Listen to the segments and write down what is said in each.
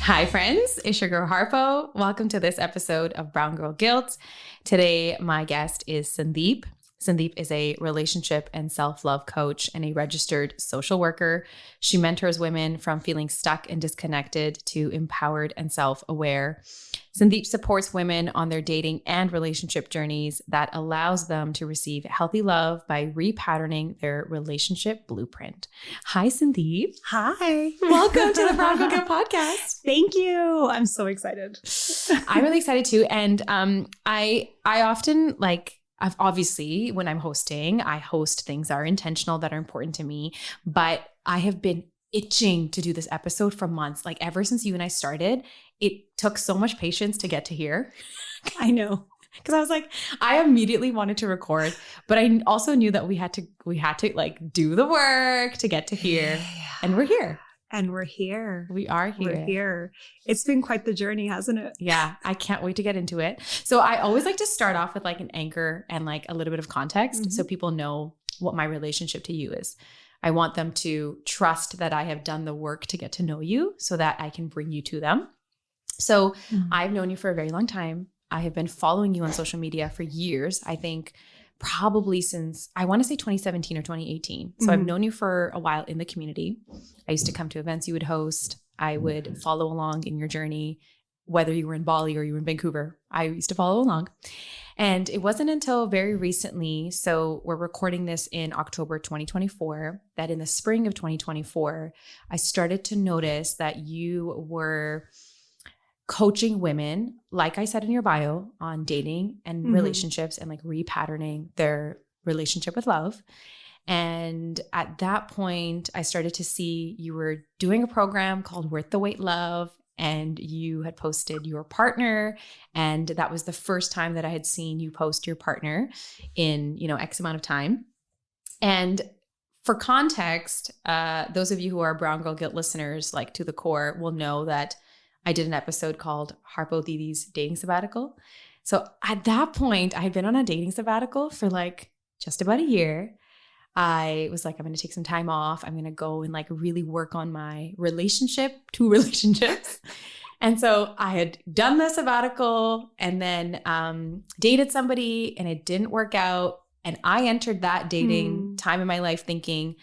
Hi, friends. It's your girl Harpo. Welcome to this episode of Brown Girl Guilt. Today, my guest is Sandeep. Sandeep is a relationship and self-love coach and a registered social worker. She mentors women from feeling stuck and disconnected to empowered and self-aware. Sandeep supports women on their dating and relationship journeys that allows them to receive healthy love by repatterning their relationship blueprint. Hi, Sandeep. Hi. Welcome to the Brown Girl Guilt podcast. Thank you. I'm so excited. I'm really excited too. And I often I've obviously, when I'm hosting, I host things that are intentional, that are important to me. But I have been itching to do this episode for months. Like ever since you and I started, it took so much patience to get to here. I know. Because I was like, I immediately wanted to record, but I also knew that we had to like do the work to get to here. Yeah. And we're here. And we're here. We are here. We're here. It's been quite the journey, hasn't it? Yeah, I can't wait to get into it. So I always like to start off with like an anchor and like a little bit of context so people know what my relationship to you is. I want them to trust that I have done the work to get to know you so that I can bring you to them. So I've known you for a very long time. I have been following you on social media for years. I think probably since, I want to say 2017 or 2018. So I've known you for a while in the community. I used to come to events you would host. I would follow along in your journey, whether you were in Bali or you were in Vancouver. I used to follow along. And it wasn't until very recently, so we're recording this in October 2024, that in the spring of 2024, I started to notice that you were coaching women, like I said in your bio, on dating and relationships and like repatterning their relationship with love. And at that point, I started to see you were doing a program called Worth the Wait Love, and you had posted your partner. And that was the first time that I had seen you post your partner in, X amount of time. And for context, those of you who are Brown Girl Guilt listeners, like to the core, will know that I did an episode called Harpo Didi's Dating Sabbatical. So at that point, I had been on a dating sabbatical for like just about a year. I was like, I'm going to take some time off. I'm going to go and like really work on my two relationships. And so I had done the sabbatical and then dated somebody and it didn't work out. And I entered that dating time in my life thinking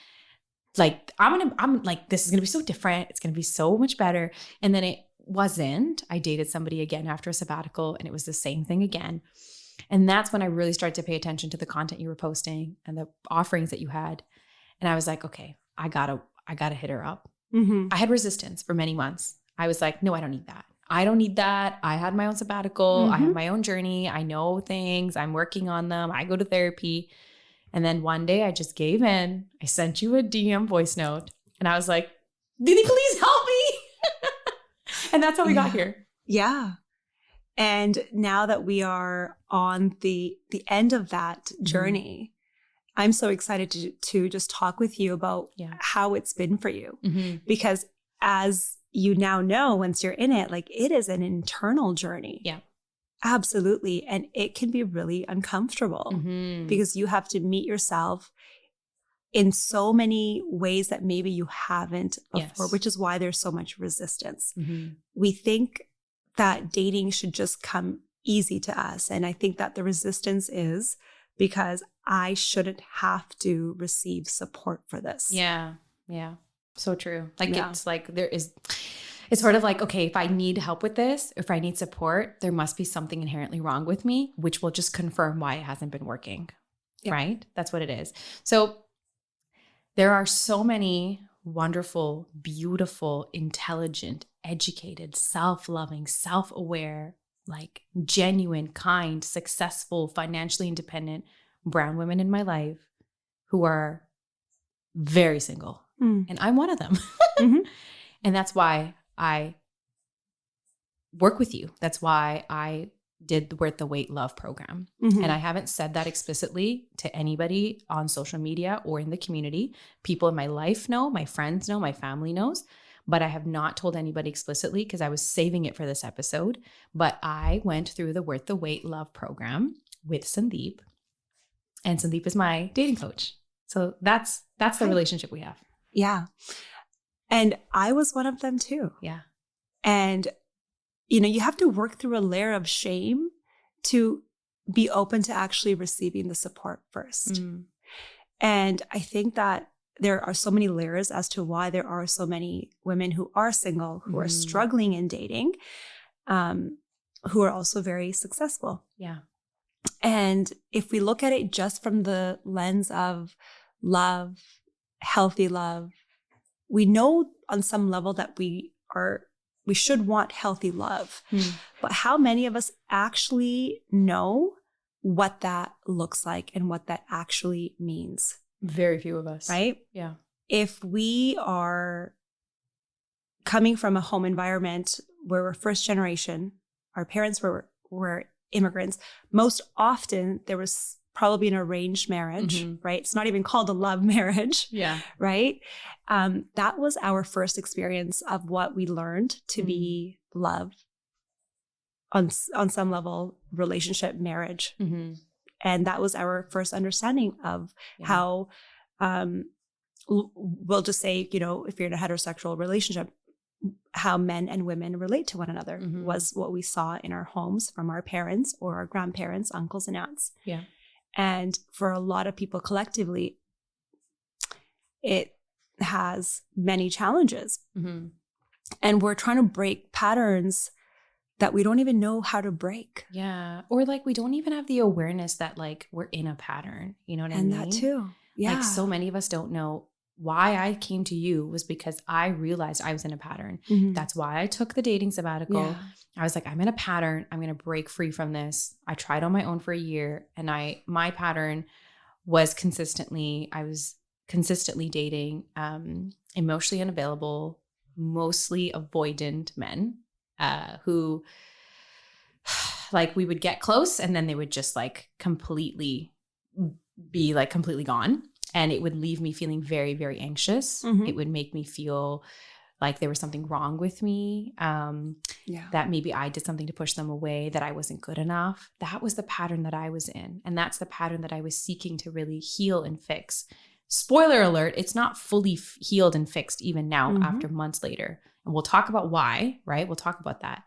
like, I'm like, this is going to be so different. It's going to be so much better. And then it wasn't. I dated somebody again after a sabbatical and it was the same thing again. And that's when I really started to pay attention to the content you were posting and the offerings that you had. And I was like, okay, I gotta hit her up. I had resistance for many months. I was like, no, I don't need that. I don't need that. I had my own sabbatical. I have my own journey. I know things. I'm working on them. I go to therapy. And then one day I just gave in. I sent you a DM voice note and I was like, Didi, please help me. And that's how we got here. Yeah. And now that we are on the end of that journey, I'm so excited to just talk with you about how it's been for you. Because as you now know, once you're in it, like it is an internal journey. Yeah. Absolutely. And it can be really uncomfortable because you have to meet yourself in so many ways that maybe you haven't before, which is why there's so much resistance. We think that dating should just come easy to us. And I think that the resistance is because I shouldn't have to receive support for this. Yeah. Yeah. So true. Like it's like it's sort of like, okay, if I need help with this, if I need support, there must be something inherently wrong with me, which will just confirm why it hasn't been working. Right? That's what it is. So there are so many wonderful, beautiful, intelligent, educated, self-loving, self-aware, like genuine, kind, successful, financially independent brown women in my life who are very single. And I'm one of them. And that's why I work with you. That's why I did the Worth the Wait Love program. And I haven't said that explicitly to anybody on social media or in the community. People in my life know, my friends know, my family knows, but I have not told anybody explicitly because I was saving it for this episode. But I went through the Worth the Wait Love program with Sandeep, and Sandeep is my dating coach. So that's the relationship we have. Yeah. And I was one of them too. Yeah. And, you have to work through a layer of shame to be open to actually receiving the support first. And I think that there are so many layers as to why there are so many women who are single, who are struggling in dating, who are also very successful. Yeah. And if we look at it just from the lens of love, healthy love, we know on some level that we should want healthy love. But how many of us actually know what that looks like and what that actually means? Very few of us. Right? Yeah. If we are coming from a home environment where we're first generation, our parents were immigrants, most often there was probably an arranged marriage, right? It's not even called a love marriage, right? That was our first experience of what we learned to be love on some level, relationship, marriage. And that was our first understanding of how, we'll just say, if you're in a heterosexual relationship, how men and women relate to one another was what we saw in our homes from our parents or our grandparents, uncles and aunts. Yeah. And for a lot of people collectively, it has many challenges. And we're trying to break patterns that we don't even know how to break. Yeah. Or like we don't even have the awareness that like we're in a pattern. You know what I mean? And that too. Yeah. Like so many of us don't know. Why I came to you was because I realized I was in a pattern. That's why I took the dating sabbatical. Yeah. I was like, I'm in a pattern. I'm going to break free from this. I tried on my own for a year, and my pattern was I was consistently dating emotionally unavailable, mostly avoidant men who like we would get close and then they would just like completely gone. And it would leave me feeling very, very anxious. It would make me feel like there was something wrong with me, that maybe I did something to push them away, that I wasn't good enough. That was the pattern that I was in. And that's the pattern that I was seeking to really heal and fix. Spoiler alert, it's not fully healed and fixed even now after months later. And we'll talk about why, right? We'll talk about that.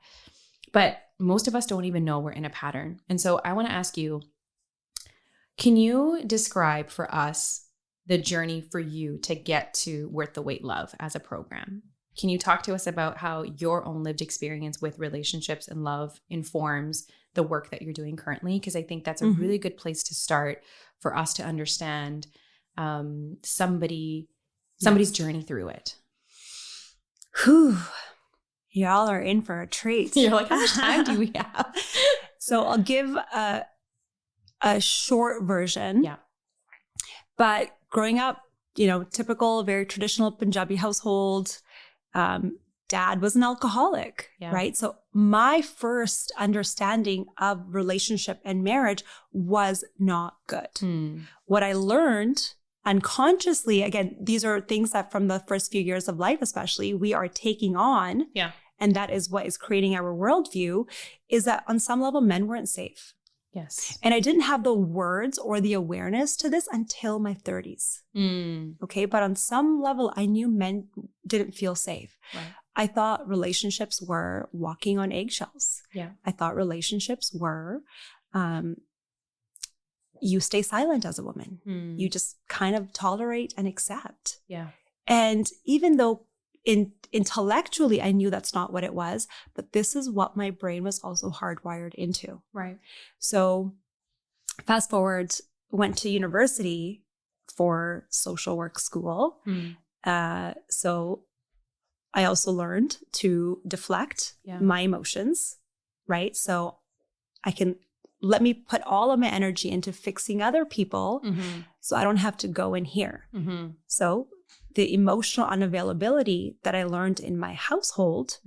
But most of us don't even know we're in a pattern. And so I want to ask you, can you describe for us the journey for you to get to Worth the Wait Love as a program? Can you talk to us about how your own lived experience with relationships and love informs the work that you're doing currently? Because I think that's a really good place to start for us to understand somebody's journey through it. Whew. Y'all are in for a treat. You're like, how much time do we have? So I'll give a short version. Yeah. But growing up, typical, very traditional Punjabi household, dad was an alcoholic, right? So my first understanding of relationship and marriage was not good. What I learned unconsciously, again, these are things that from the first few years of life, especially, we are taking on. Yeah. And that is what is creating our worldview, is that on some level, men weren't safe. Yes. And I didn't have the words or the awareness to this until my 30s. Okay. But on some level, I knew men didn't feel safe. Right. I thought relationships were walking on eggshells. Yeah. I thought relationships were, you stay silent as a woman. You just kind of tolerate and accept. Yeah. And even though intellectually, I knew that's not what it was, but this is what my brain was also hardwired into. Right. So fast forward, went to university for social work school. So I also learned to deflect my emotions, right? So let me put all of my energy into fixing other people so I don't have to go in here. So the emotional unavailability that I learned in my household,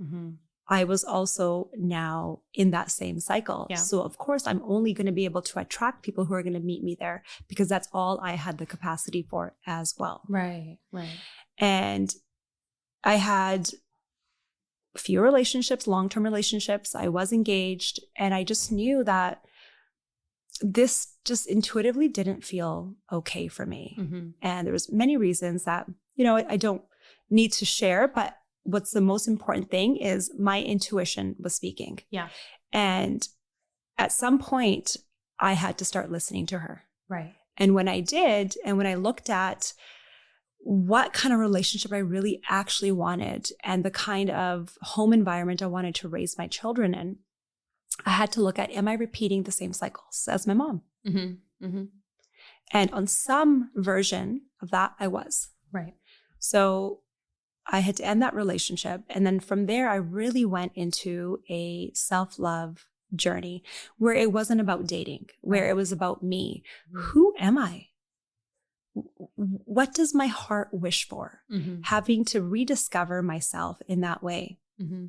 I was also now in that same cycle. Yeah. So of course, I'm only going to be able to attract people who are going to meet me there because that's all I had the capacity for as well. Right, right. And I had a few relationships, long-term relationships. I was engaged, and I just knew that this just intuitively didn't feel okay for me. And there was many reasons that, I don't need to share, but what's the most important thing is my intuition was speaking. Yeah. And at some point, I had to start listening to her. Right. And when I did, and when I looked at what kind of relationship I really actually wanted and the kind of home environment I wanted to raise my children in, I had to look at, am I repeating the same cycles as my mom? Mm-hmm. Mm-hmm. And on some version of that, I was. Right. So I had to end that relationship. And then from there, I really went into a self-love journey where it wasn't about dating, where it was about me. Mm-hmm. Who am I? What does my heart wish for? Mm-hmm. Having to rediscover myself in that way. Mm-hmm.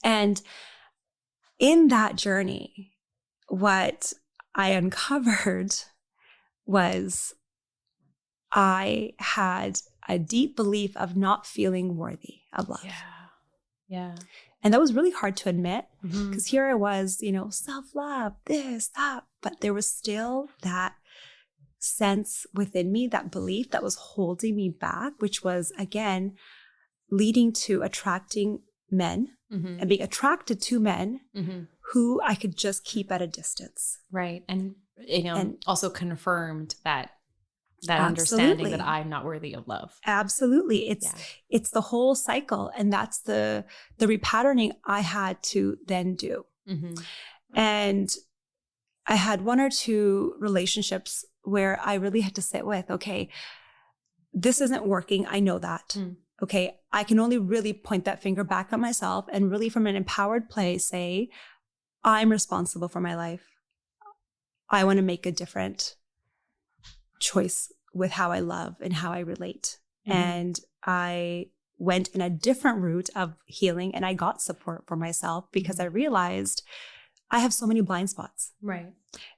And in that journey, what I uncovered was I had a deep belief of not feeling worthy of love. Yeah. Yeah. And that was really hard to admit because here I was, self-love, this, that, but there was still that sense within me, that belief that was holding me back, which was, again, leading to attracting men and being attracted to men who I could just keep at a distance. Right. And, also confirmed that understanding that I'm not worthy of love. Absolutely. It's the whole cycle. And that's the repatterning I had to then do. Mm-hmm. And I had one or two relationships where I really had to sit with, okay, this isn't working. I know that. Okay. I can only really point that finger back at myself and really from an empowered place say, I'm responsible for my life. I want to make a different choice with how I love and how I relate. And I went in a different route of healing and I got support for myself because I realized I have so many blind spots. Right.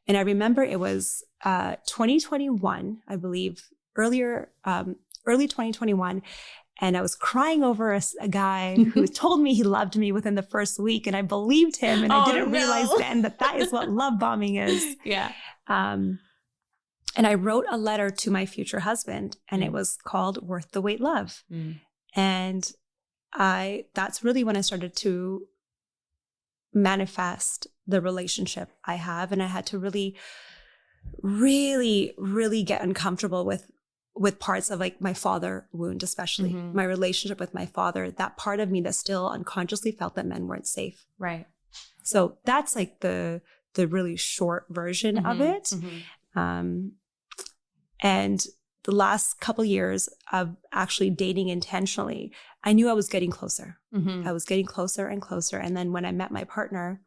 And I remember it was 2021, I believe, early 2021. And I was crying over a guy who told me he loved me within the first week. And I believed him. And I didn't realize then that is what love bombing is. Yeah. And I wrote a letter to my future husband and it was called Worth the Wait Love. And that's really when I started to manifest the relationship I have. And I had to really, really, really get uncomfortable with parts of like my father wound, especially my relationship with my father, that part of me that still unconsciously felt that men weren't safe. Right. So that's like the really short version of it. And the last couple years of actually dating intentionally, I knew I was getting closer. I was getting closer and closer. And then when I met my partner,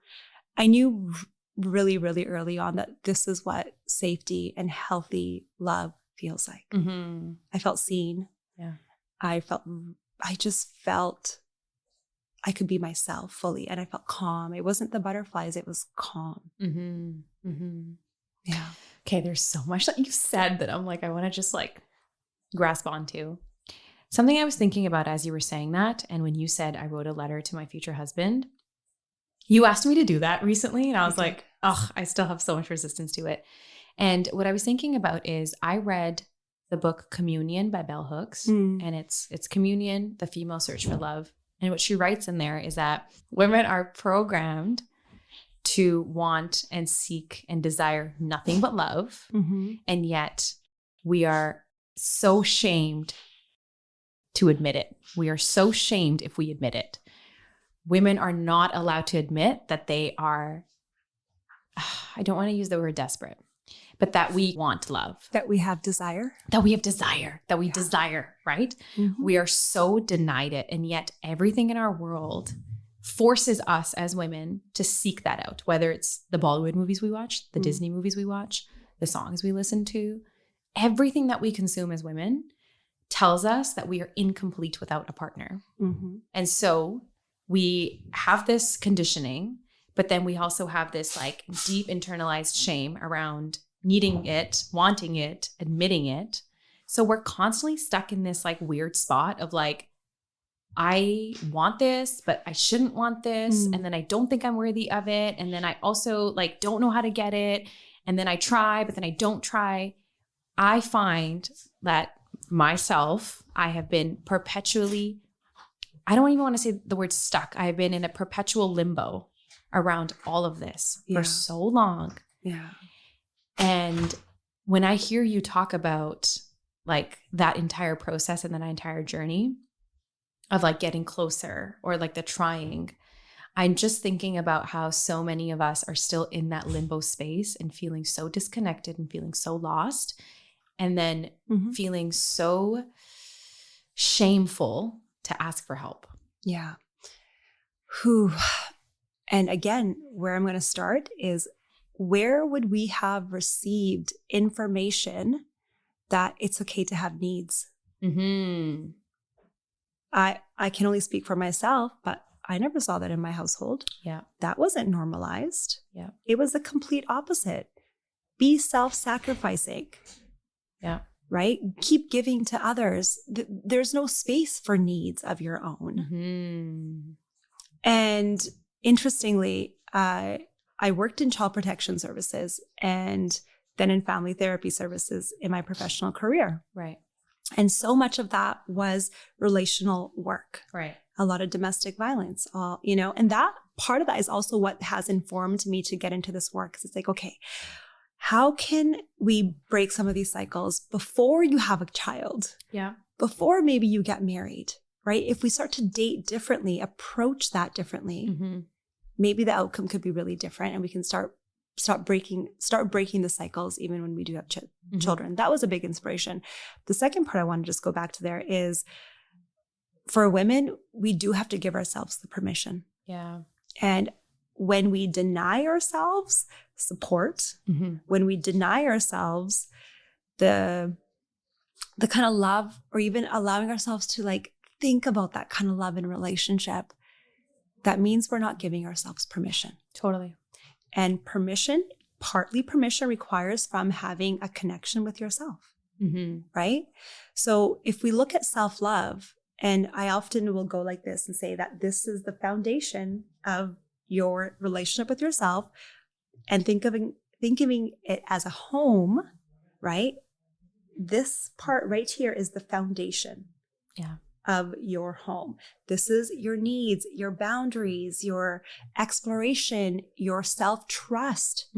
I knew really, really early on that this is what safety and healthy love feels like. I felt seen. Yeah. I just felt I could be myself fully and I felt calm. It wasn't the butterflies, it was calm. Yeah. Okay. There's so much that you said that I'm like, I want to just like grasp onto. Something I was thinking about as you were saying that. And when you said I wrote a letter to my future husband, you asked me to do that recently. And I was like, oh, I still have so much resistance to it. And what I was thinking about is I read the book Communion by Bell Hooks, and it's Communion, the Female Search for Love. And what she writes in there is that women are programmed to want and seek and desire nothing but love. And yet we are so shamed to admit it. We are so shamed if we admit it. Women are not allowed to admit that they are, I don't want to use the word desperate, but that we want love. That we have desire. That we have desire. That we desire, right? We are so denied it. And yet everything in our world forces us as women to seek that out, whether it's the Bollywood movies we watch, the Disney movies we watch, the songs we listen to. Everything that we consume as women tells us that we are incomplete without a partner. And so we have this conditioning, but then we also have this like deep internalized shame around needing it, wanting it, admitting it. So we're constantly stuck in this like weird spot of like, I want this, but I shouldn't want this. And then I don't think I'm worthy of it. And then I also like don't know how to get it. And then I try, but then I don't try. I find that myself, I have been perpetually I don't even want to say the word stuck. I've been in a perpetual limbo around all of this for so long. Yeah. And when I hear you talk about like that entire process and that entire journey of like getting closer or like the trying, I'm just thinking about how so many of us are still in that limbo space and feeling so disconnected and feeling so lost, and then feeling so shameful to ask for help. Yeah. Whew. And again, where I'm going to start is, where would we have received information that it's okay to have needs? Mm-hmm. I can only speak for myself, but I never saw that in my household. Yeah. That wasn't normalized. Yeah. It was the complete opposite. Be self-sacrificing. Yeah. Right? Keep giving to others. There's no space for needs of your own. Mm-hmm. And interestingly, I worked in child protection services and then in family therapy services in my professional career. Right. And so much of that was relational work. Right. A lot of domestic violence, and that part of that is also what has informed me to get into this work. Because it's like, okay, how can we break some of these cycles before you have a child? Yeah. Before maybe you get married, right? If we start to date differently, approach that differently, maybe the outcome could be really different, and we can start breaking the cycles even when we do have children. That was a big inspiration. The second part I want to just go back to there is, for women, we do have to give ourselves the permission. Yeah. And when we deny ourselves support, when we deny ourselves the kind of love, or even allowing ourselves to like think about that kind of love in relationship, that means we're not giving ourselves permission. Totally. And partly permission requires from having a connection with yourself, right? So if we look at self-love, and I often will go like this and say that this is the foundation of your relationship with yourself, and think of it as a home, right? This part right here is the foundation of your home. This is your needs, your boundaries, your exploration, your self-trust,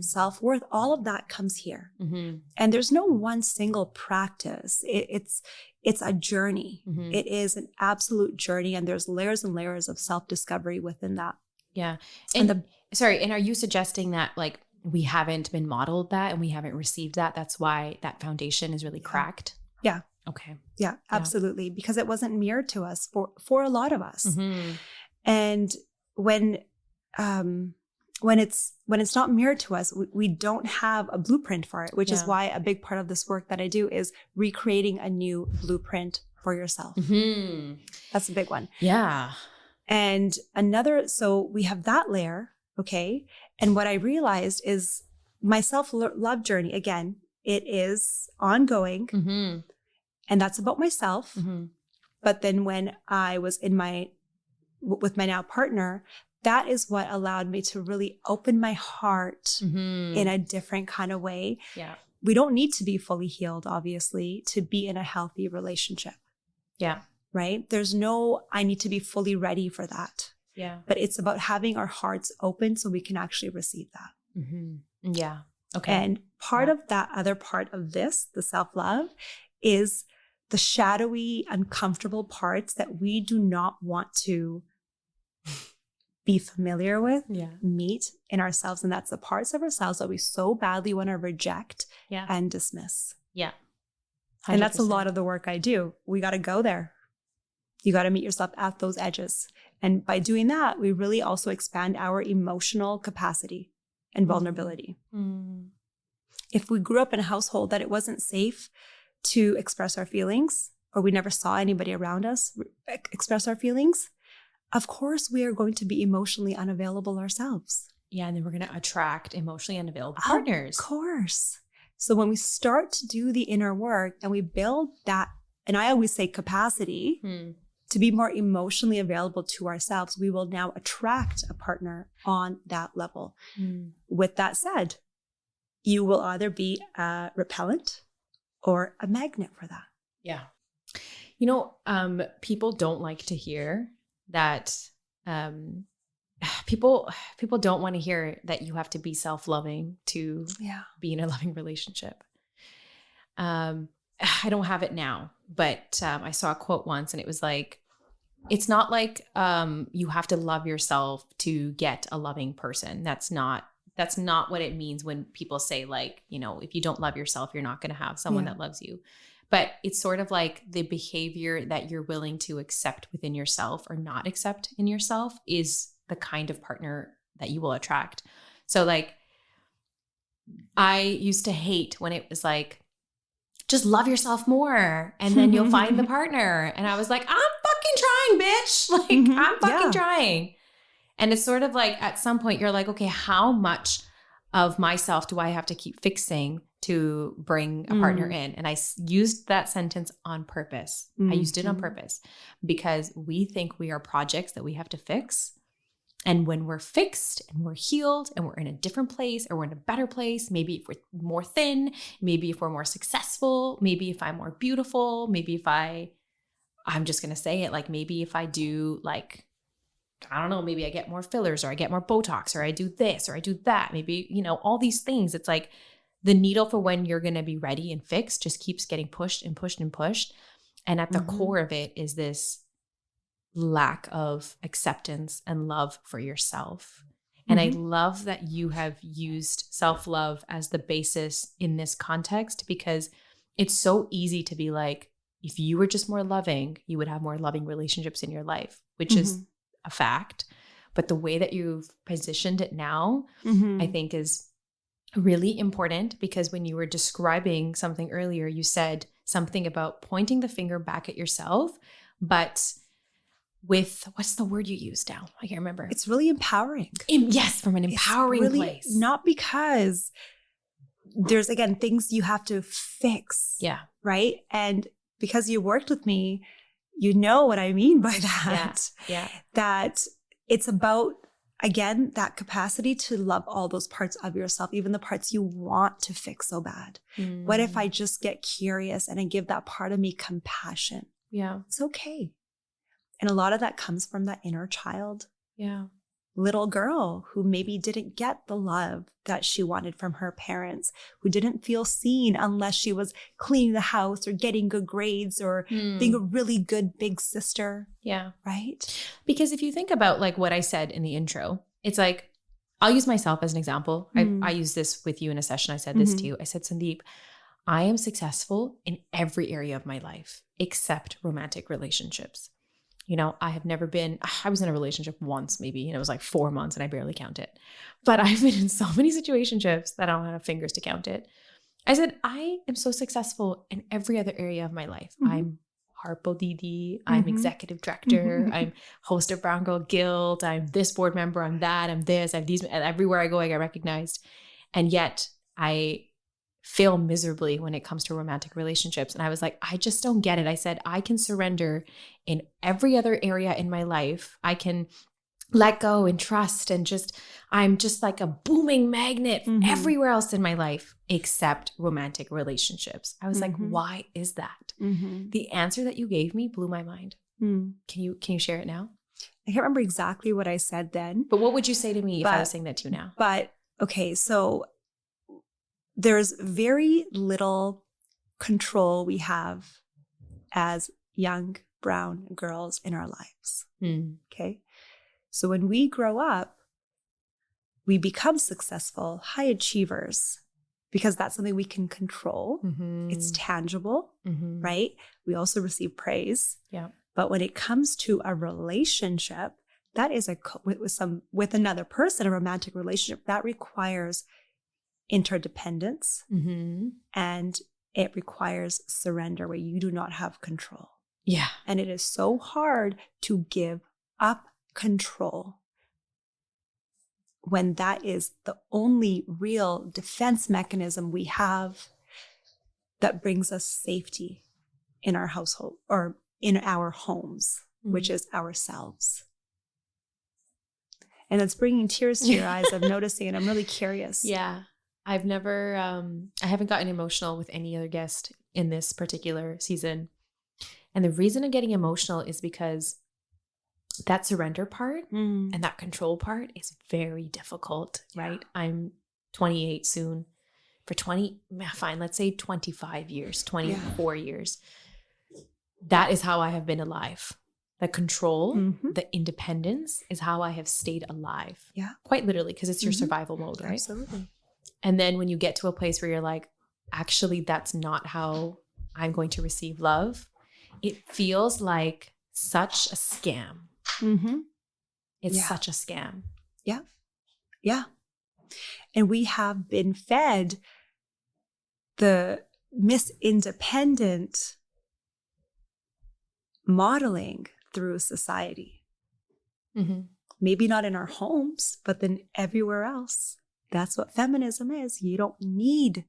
self-worth. All of that comes here. And there's no one single practice. It's a journey. It is an absolute journey. And there's layers and layers of self-discovery within that. Yeah. And are you suggesting that like we haven't been modeled that and we haven't received that? That's why that foundation is really cracked? Yeah. Okay. Yeah, absolutely. Because it wasn't mirrored to us for a lot of us. And when it's not mirrored to us, we don't have a blueprint for it, which is why a big part of this work that I do is recreating a new blueprint for yourself. That's a big one. Yeah. And so we have that layer, okay? And what I realized is my self-love journey, again, it is ongoing. And that's about myself. But then when I was with my now partner, that is what allowed me to really open my heart in a different kind of way. Yeah. We don't need to be fully healed, obviously, to be in a healthy relationship. Yeah. Right? There's no, I need to be fully ready for that. Yeah. But it's about having our hearts open so we can actually receive that. Yeah. Okay. And part of that other part of this, the self-love, is the shadowy, uncomfortable parts that we do not want to be familiar with, meet in ourselves. And that's the parts of ourselves that we so badly want to reject and dismiss. Yeah. 100%. And that's a lot of the work I do. We got to go there. You got to meet yourself at those edges. And by doing that, we really also expand our emotional capacity and vulnerability. If we grew up in a household that it wasn't safe to express our feelings, or we never saw anybody around us express our feelings, of course we are going to be emotionally unavailable ourselves. Yeah, and then we're going to attract emotionally unavailable partners. Of course. So when we start to do the inner work and we build that, and I always say capacity to be more emotionally available to ourselves, we will now attract a partner on that level. With that said, you will either be a repellent or a magnet for that. Yeah. People don't like to hear that. People don't want to hear that you have to be self-loving to be in a loving relationship. I don't have it now, but I saw a quote once and it was like, it's not like you have to love yourself to get a loving person. That's not what it means when people say like, if you don't love yourself, you're not going to have someone that loves you. But it's sort of like the behavior that you're willing to accept within yourself or not accept in yourself is the kind of partner that you will attract. So like, I used to hate when it was like, just love yourself more and then you'll find the partner. And I was like, I'm fucking trying, bitch. Like I'm fucking trying. And it's sort of like at some point you're like, okay, how much of myself do I have to keep fixing to bring a partner in? And I used that sentence on purpose. I used it on purpose because we think we are projects that we have to fix. And when we're fixed and we're healed and we're in a different place or we're in a better place, maybe if we're more thin, maybe if we're more successful, maybe if I'm more beautiful, maybe if I'm just going to say it, like maybe if I do like, I don't know, maybe I get more fillers or I get more Botox or I do this or I do that, maybe, all these things. It's like the needle for when you're going to be ready and fixed just keeps getting pushed and pushed and pushed. And at the core of it is this lack of acceptance and love for yourself. And I love that you have used self-love as the basis in this context because it's so easy to be like, if you were just more loving, you would have more loving relationships in your life, which is a fact. But the way that you've positioned it now, I think is really important because when you were describing something earlier, you said something about pointing the finger back at yourself, but with, what's the word you use now? I can't remember. It's really empowering. Yes, from an empowering really place. Not because there's, again, things you have to fix. Yeah. Right? And because you worked with me, you know what I mean by that. Yeah. That it's about, again, that capacity to love all those parts of yourself, even the parts you want to fix so bad. What if I just get curious and I give that part of me compassion? Yeah. It's okay. And a lot of that comes from that inner child. Yeah. Little girl who maybe didn't get the love that she wanted from her parents, who didn't feel seen unless she was cleaning the house or getting good grades or being a really good big sister. Yeah. Right? Because if you think about like what I said in the intro, it's like, I'll use myself as an example. I used this with you in a session. I said this to you. I said, Sandeep, I am successful in every area of my life except romantic relationships. I was in a relationship once maybe, and it was like 4 months and I barely count it. But I've been in so many situationships that I don't have fingers to count it. I said, I am so successful in every other area of my life. I'm Harpo Didi. I'm executive director. I'm host of Brown Girl Guild. I'm this board member. I'm that. I'm this. I'm these. Everywhere I go, I get recognized. And yet I fail miserably when it comes to romantic relationships. And I was like, I just don't get it. I said, I can surrender in every other area in my life. I can let go and trust and I'm just like a booming magnet everywhere else in my life except romantic relationships. I was like, why is that? The answer that you gave me blew my mind. Can you share it now? I can't remember exactly what I said then. But what would you say to me if I was saying that to you now? But okay, so there's very little control we have as young brown girls in our lives. Okay. So when we grow up, we become successful, high achievers, because that's something we can control. It's tangible, right? We also receive praise. Yeah. But when it comes to a relationship, that is with another person, a romantic relationship, that requires interdependence and it requires surrender where you do not have control. Yeah. And it is so hard to give up control when that is the only real defense mechanism we have that brings us safety in our household or in our homes, which is ourselves. And it's bringing tears to your eyes. I'm noticing, and I'm really curious. Yeah. I've never, I haven't gotten emotional with any other guest in this particular season. And the reason I'm getting emotional is because that surrender part and that control part is very difficult, right? I'm 28 soon. For 25 years, 24 years. That is how I have been alive. The control, the independence is how I have stayed alive. Yeah. Quite literally, because it's your survival mode, right? Absolutely. And then when you get to a place where you're like, actually, that's not how I'm going to receive love, it feels like such a scam. It's such a scam. Yeah. Yeah. And we have been fed the Miss Independent modeling through society. Maybe not in our homes, but then everywhere else. That's what feminism is. You don't need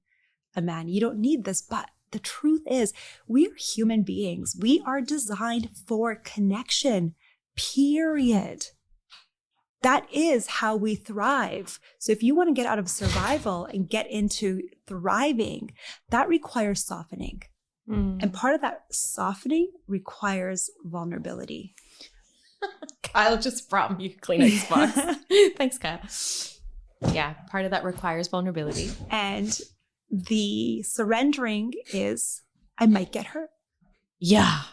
a man. You don't need this. But the truth is, we are human beings. We are designed for connection, period. That is how we thrive. So if you want to get out of survival and get into thriving, that requires softening. And part of that softening requires vulnerability. Kyle just brought me a Kleenex box. Thanks, Kyle. Yeah, part of that requires vulnerability. And the surrendering is, I might get hurt. Yeah.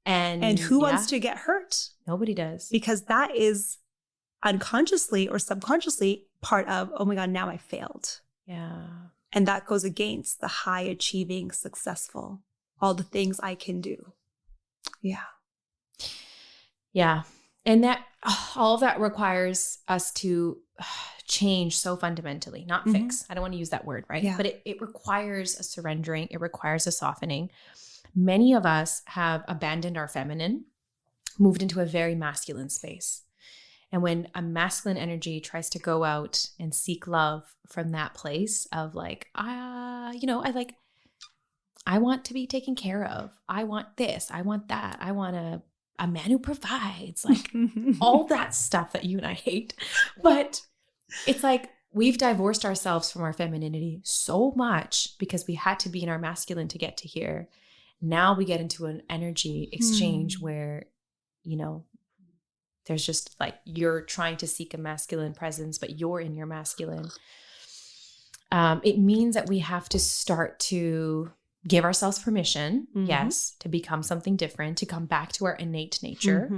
And who wants to get hurt? Nobody does. Because that is unconsciously or subconsciously part of, oh my God, now I failed. Yeah. And that goes against the high achieving, successful, all the things I can do. Yeah. Yeah. And that all of that requires us to change so fundamentally, not fix. I don't want to use that word, right? Yeah. But it requires a surrendering. It requires a softening. Many of us have abandoned our feminine, moved into a very masculine space. And when a masculine energy tries to go out and seek love from that place of like, I want to be taken care of. I want this. I want that. I want a man who provides, like all that stuff that you and I hate. But it's like we've divorced ourselves from our femininity so much because we had to be in our masculine to get to here. Now we get into an energy exchange where, there's just like you're trying to seek a masculine presence, but you're in your masculine. It means that we have to start to give ourselves permission, yes, to become something different, to come back to our innate nature.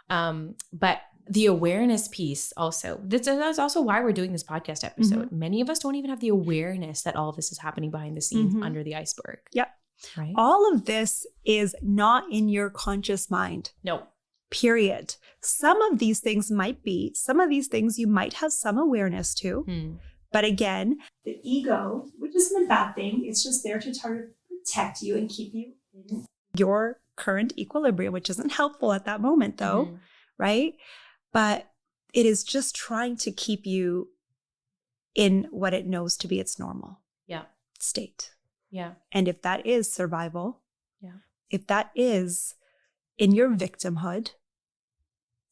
But the awareness piece also, that's also why we're doing this podcast episode. Many of us don't even have the awareness that all of this is happening behind the scenes under the iceberg. Yep. Right. All of this is not in your conscious mind. No. Period. Some of these things might be, some of these things you might have some awareness to. But again, the ego, which isn't a bad thing, it's just there to try to protect you and keep you in your current equilibrium, which isn't helpful at that moment though, right? But it is just trying to keep you in what it knows to be its normal state. Yeah. And if that is survival, if that is in your victimhood,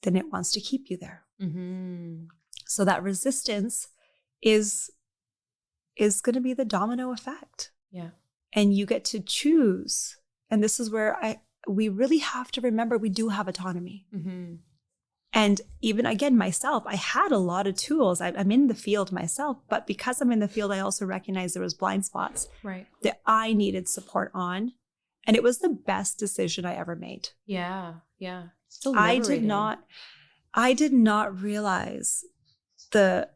then it wants to keep you there. So that resistance is going to be the domino effect. Yeah. And you get to choose. And this is where we really have to remember we do have autonomy. And even again, myself, I had a lot of tools. I'm in the field myself, but because I'm in the field, I also recognized there was blind spots that I needed support on. And it was the best decision I ever made. Yeah. Yeah. I did not realize the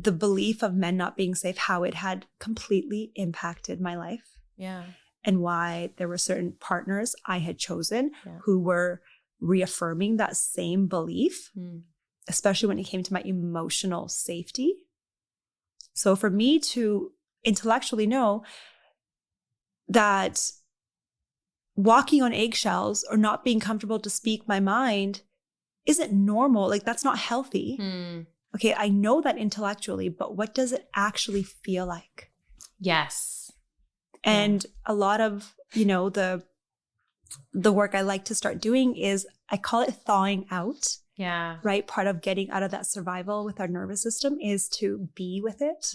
belief of men not being safe, how it had completely impacted my life. Yeah. And why there were certain partners I had chosen who were reaffirming that same belief, especially when it came to my emotional safety. So for me to intellectually know that walking on eggshells or not being comfortable to speak my mind isn't normal, like that's not healthy. Okay, I know that intellectually, but what does it actually feel like? Yes. And a lot of, the work I like to start doing is, I call it thawing out. Yeah. Right? Part of getting out of that survival with our nervous system is to be with it.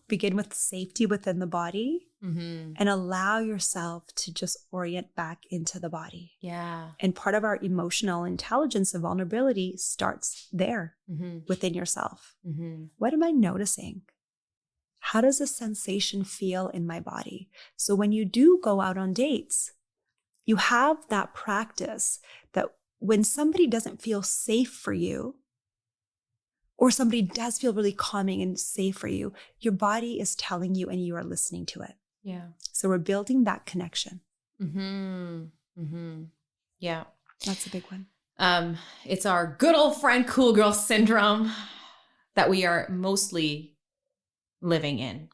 Begin with safety within the body. and allow yourself to just orient back into the body. Yeah. And part of our emotional intelligence and vulnerability starts there within yourself. What am I noticing? How does the sensation feel in my body? So when you do go out on dates, you have that practice that when somebody doesn't feel safe for you, or somebody does feel really calming and safe for you, your body is telling you and you are listening to it. Yeah. So we're building that connection. Yeah. That's a big one. It's our good old friend, cool girl syndrome that we are mostly living in.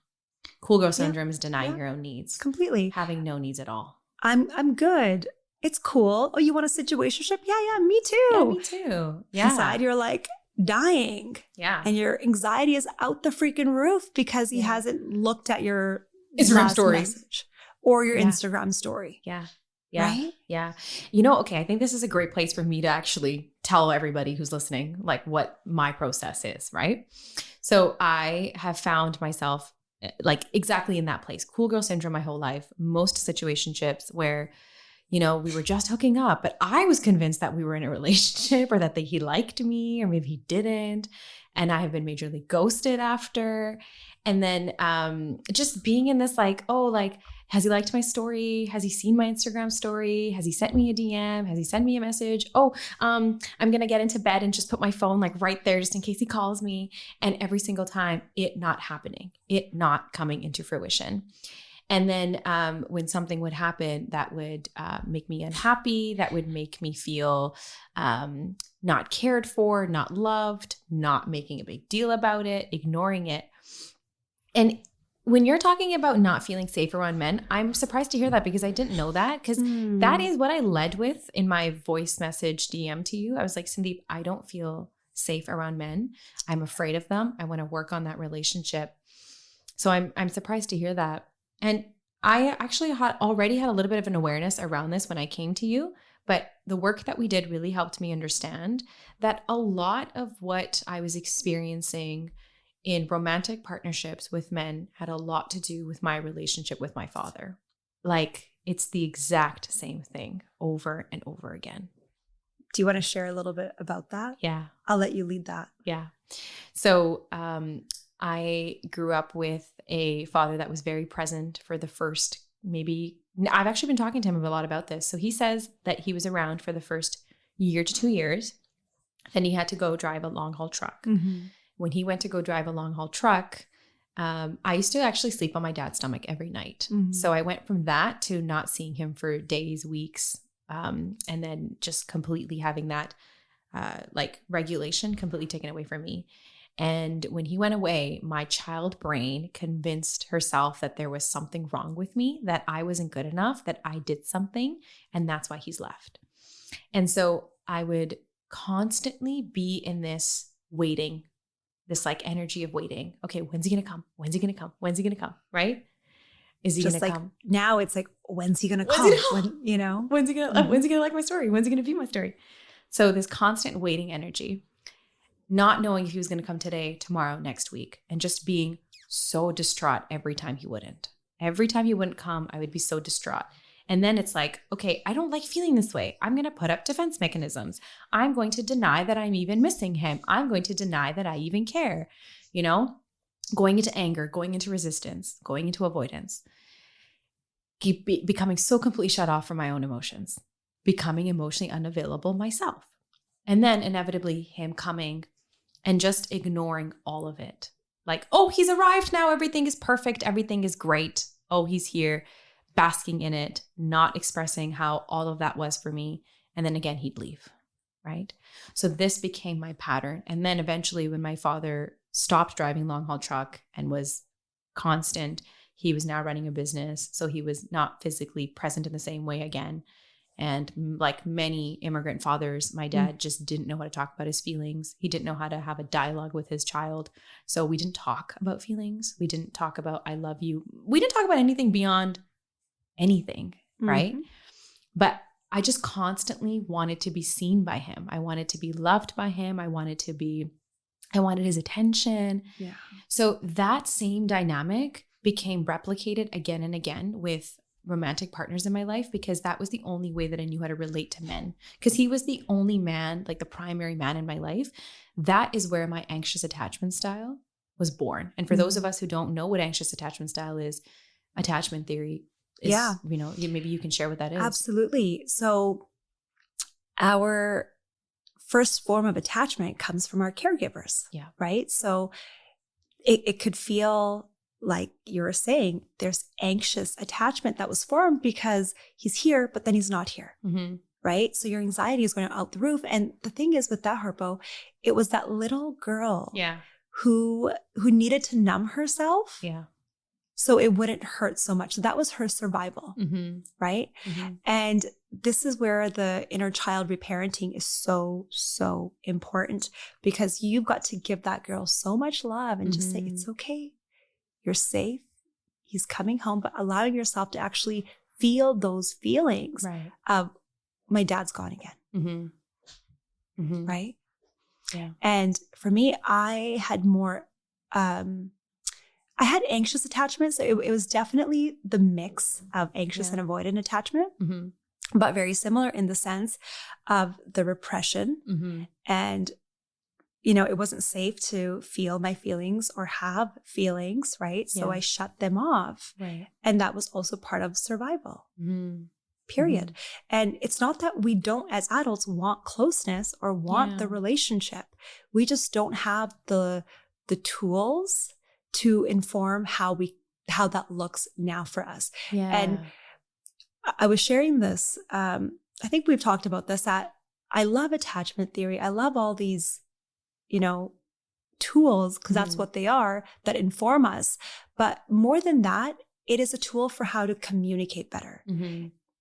Cool girl syndrome is denying your own needs. Completely. Having no needs at all. I'm good. It's cool. Oh, you want a situationship? Yeah, me too. Yeah, me too. Yeah. Inside, you're like dying. Yeah. And your anxiety is out the freaking roof because he hasn't looked at your Instagram story message or your Instagram story. Yeah. Right? Yeah. You know, okay, I think this is a great place for me to actually tell everybody who's listening, like what my process is, right? So I have found myself like exactly in that place. Cool girl syndrome my whole life. Most situationships where, you know, we were just hooking up, but I was convinced that we were in a relationship or that he liked me or maybe he didn't. And I have been majorly ghosted after. And then just being in this like, oh, like, has he liked my story? Has he seen my Instagram story? Has he sent me a DM? Has he sent me a message? Oh, I'm going to get into bed and just put my phone like right there just in case he calls me. And every single time it not happening, it not coming into fruition. And then when something would happen that would make me unhappy, that would make me feel not cared for, not loved, not making a big deal about it, ignoring it. And when you're talking about not feeling safe around men, I'm surprised to hear that because I didn't know that, because that is what I led with in my voice message DM to you. I was like, Sandeep, I don't feel safe around men. I'm afraid of them. I want to work on that relationship. So I'm surprised to hear that. And I actually already had a little bit of an awareness around this when I came to you, but the work that we did really helped me understand that a lot of what I was experiencing in romantic partnerships with men had a lot to do with my relationship with my father. Like, it's the exact same thing over and over again. Do you want to share a little bit about that? Yeah. I'll let you lead that. Yeah. So I grew up with a father that was very present for the first I've actually been talking to him a lot about this. So he says that he was around for the first year to 2 years. Then he had to go drive a long haul truck. When he went to go drive a long haul truck, I used to actually sleep on my dad's stomach every night. So I went from that to not seeing him for days, weeks, and then just completely having that like regulation completely taken away from me. And when he went away, my child brain convinced herself that there was something wrong with me, that I wasn't good enough, that I did something, and that's why he's left. And so I would constantly be in this waiting, this like energy of waiting. Okay, when's he going to come? When's he going to come? When's he going to come? Right? Is he going to come? Now it's like, when's he going to come? When, you know? When's he going to like my story? When's he going to view my story? So this constant waiting energy, not knowing if he was going to come today, tomorrow, next week, and just being so distraught every time he wouldn't. Every time he wouldn't come, I would be so distraught. And then it's like, okay, I don't like feeling this way. I'm going to put up defense mechanisms. I'm going to deny that I'm even missing him. I'm going to deny that I even care, you know, going into anger, going into resistance, going into avoidance, becoming so completely shut off from my own emotions, becoming emotionally unavailable myself. And then inevitably him coming and just ignoring all of it. Like, oh, he's arrived now. Everything is perfect. Everything is great. Oh, he's here. Basking in it, not expressing how all of that was for me. And then again, he'd leave, right? So this became my pattern. And then eventually when my father stopped driving long haul truck and was constant, he was now running a business. So he was not physically present in the same way again. And like many immigrant fathers, my dad just didn't know how to talk about his feelings. He didn't know how to have a dialogue with his child. So we didn't talk about feelings. We didn't talk about, I love you. We didn't talk about anything beyond anything, right? But I just constantly wanted to be seen by him. I wanted to be loved by him. I wanted his attention. Yeah. So that same dynamic became replicated again and again with romantic partners in my life, because that was the only way that I knew how to relate to men, because he was the only man, like the primary man in my life. That is where my anxious attachment style was born. And for those of us who don't know what anxious attachment style is, attachment theory is, maybe you can share what that is. Absolutely. So our first form of attachment comes from our caregivers. Yeah. Right. So it could feel like you were saying, there's anxious attachment that was formed because he's here, but then he's not here. Mm-hmm. Right. So your anxiety is going out the roof. And the thing is with that, Harpo, it was that little girl who needed to numb herself. Yeah. So it wouldn't hurt so much. So that was her survival. Mm-hmm. Right. Mm-hmm. And this is where the inner child reparenting is so, so important, because you've got to give that girl so much love and just say, it's okay. You're safe. He's coming home, but allowing yourself to actually feel those feelings of my dad's gone again. Mm-hmm. Mm-hmm. Right. Yeah. And for me, I had more, I had anxious attachment. So it was definitely the mix of anxious and avoidant attachment, but very similar in the sense of the repression and it wasn't safe to feel my feelings or have feelings, right? So I shut them off. Right. And that was also part of survival, period. Mm-hmm. And it's not that we don't, as adults, want closeness or want the relationship. We just don't have the tools to inform how that looks now for us. Yeah. And I was sharing this, I think we've talked about this, that I love attachment theory. I love all these tools, because that's what they are, that inform us. But more than that, it is a tool for how to communicate better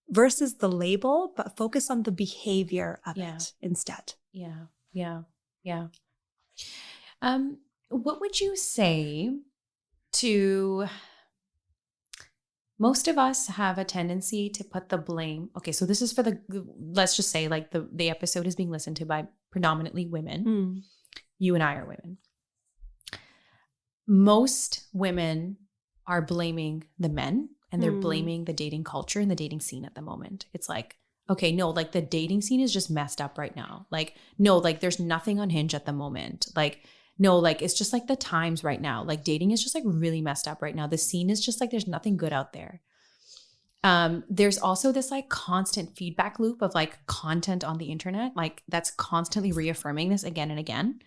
versus the label, but focus on the behavior of it instead. Yeah. Yeah. Yeah. What would you say to... Most of us have a tendency to put the blame. Okay, so this is for let's just say like the episode is being listened to by predominantly women. You and I are women. Most women are blaming the men, and they're blaming the dating culture and the dating scene at the moment. It's like, okay, no, like the dating scene is just messed up right now. Like, no, like there's nothing on Hinge at the moment. Like, no, like it's just like the times right now. Like dating is just like really messed up right now. The scene is just like, there's nothing good out there. There's also this like constant feedback loop of like content on the internet, like that's constantly reaffirming this again and again.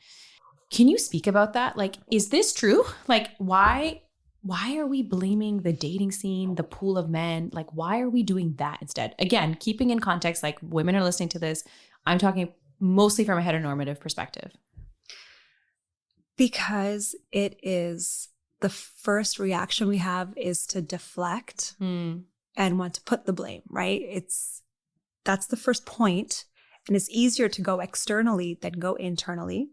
Can you speak about that? Like, is this true? Like, why are we blaming the dating scene, the pool of men? Like, why are we doing that instead? Again, keeping in context, like women are listening to this. I'm talking mostly from a heteronormative perspective. Because it is the first reaction we have is to deflect and want to put the blame, right? That's the first point. And it's easier to go externally than go internally.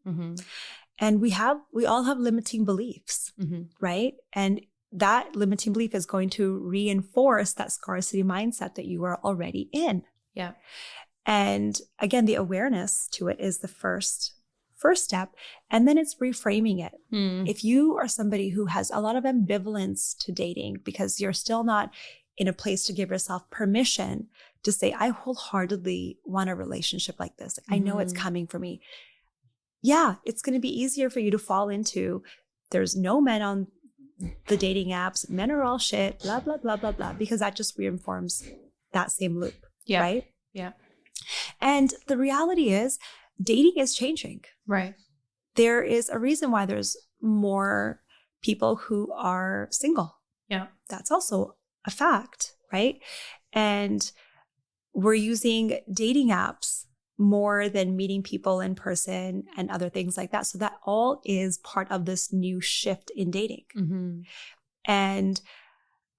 And we all have limiting beliefs, right? And that limiting belief is going to reinforce that scarcity mindset that you are already in. Yeah. And again, the awareness to it is the first step. And then it's reframing it. If you are somebody who has a lot of ambivalence to dating because you're still not in a place to give yourself permission to say, I wholeheartedly want a relationship like this. I know it's coming for me. Yeah, it's going to be easier for you to fall into, there's no men on the dating apps, men are all shit, blah, blah, blah, blah, blah, because that just reinforms that same loop, right? Yeah. And the reality is, dating is changing. Right. There is a reason why there's more people who are single. Yeah. That's also a fact, right? And we're using dating apps more than meeting people in person and other things like that. So that all is part of this new shift in dating. And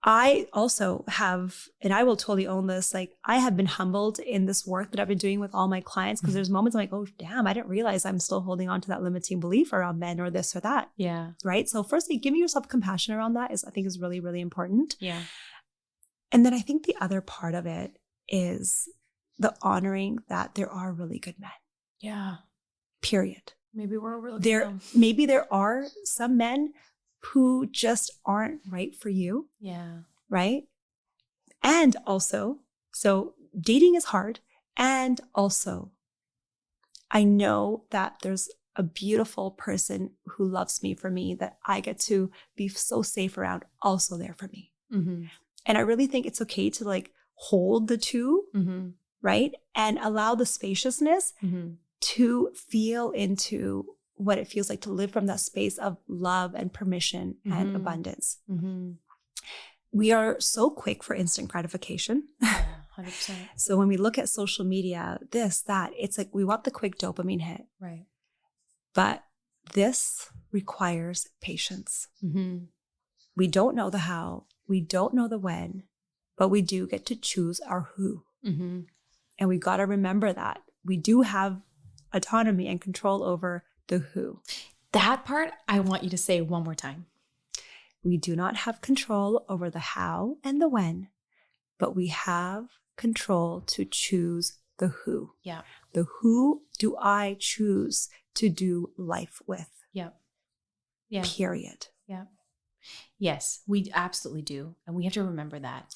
I also have, and I will totally own this, like I have been humbled in this work that I've been doing with all my clients, because there's moments I'm like, oh, damn, I didn't realize I'm still holding on to that limiting belief around men or this or that. Yeah. Right. So firstly, giving yourself compassion around that I think is really, really important. Yeah. And then I think the other part of it is the honoring that there are really good men. Yeah. Period. Maybe we're overlooking them. Maybe there are some men who just aren't right for you. Yeah. Right? And also, so dating is hard. And also, I know that there's a beautiful person who loves me for me that I get to be so safe around, also there for me. Mm-hmm. And I really think it's okay to like hold the two, mm-hmm. right? And allow the spaciousness mm-hmm. to feel into what it feels like to live from that space of love and permission mm-hmm. and abundance. Mm-hmm. We are so quick for instant gratification. Yeah, 100%. So when we look at social media, this, that, it's like we want the quick dopamine hit. Right. But this requires patience. Mm-hmm. We don't know the how, we don't know the when, but we do get to choose our who. Mm-hmm. And we got to remember that we do have autonomy and control over the who. That part I want you to say one more time. We do not have control over the how and the when, but we have control to choose the who. Yeah. The who do I choose to do life with? Yeah. Yeah. Period. Yeah. Yes, we absolutely do. And we have to remember that.